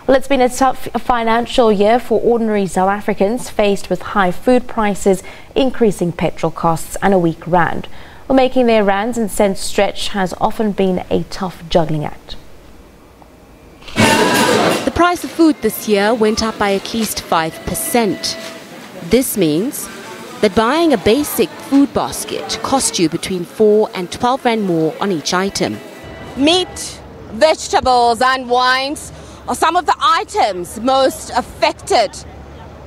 Well, it's been a tough financial year for ordinary South Africans faced with high food prices, increasing petrol costs and a weak rand. Well, making their rands and cents stretch has often been a tough juggling act. The price of food this year went up by at least 5%. This means that buying a basic food basket costs you between 4 and 12 rand more on each item. Meat, vegetables and wines are some of the items most affected.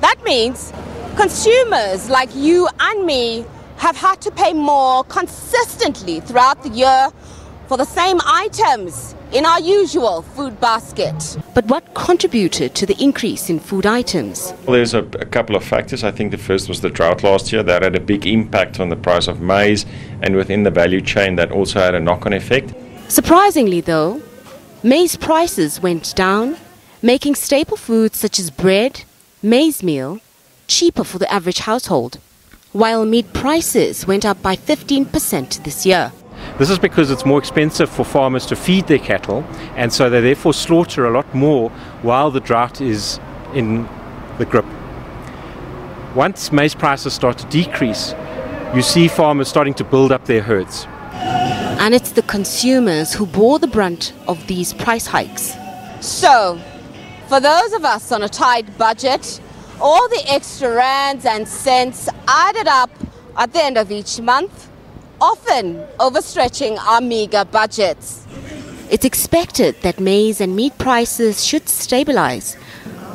That means consumers like you and me have had to pay more consistently throughout the year for the same items in our usual food basket. But what contributed to the increase in food items? Well, there's a couple of factors. I think the first was the drought last year. That had a big impact on the price of maize, and within the value chain that also had a knock-on effect. Surprisingly though, maize prices went down, making staple foods such as bread, maize meal, cheaper for the average household, while meat prices went up by 15% this year. This is because it's more expensive for farmers to feed their cattle, and so they therefore slaughter a lot more while the drought is in the grip. Once maize prices start to decrease, you see farmers starting to build up their herds. And it's the consumers who bore the brunt of these price hikes. So, for those of us on a tight budget, all the extra rands and cents added up at the end of each month, often overstretching our meager budgets. It's expected that maize and meat prices should stabilize,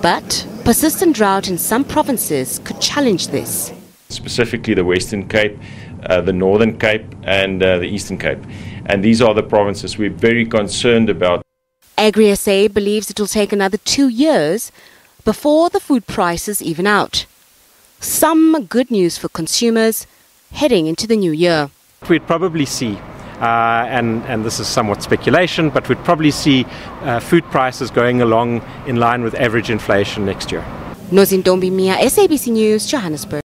but persistent drought in some provinces could challenge this. Specifically the Western Cape, the Northern Cape and the Eastern Cape. And these are the provinces we're very concerned about. Agri-SA believes it will take another 2 years before the food prices even out. Some good news for consumers heading into the new year. We'd probably see, and this is somewhat speculation, but we'd probably see food prices going along in line with average inflation next year. Nozintombi Mia, SABC News, Johannesburg.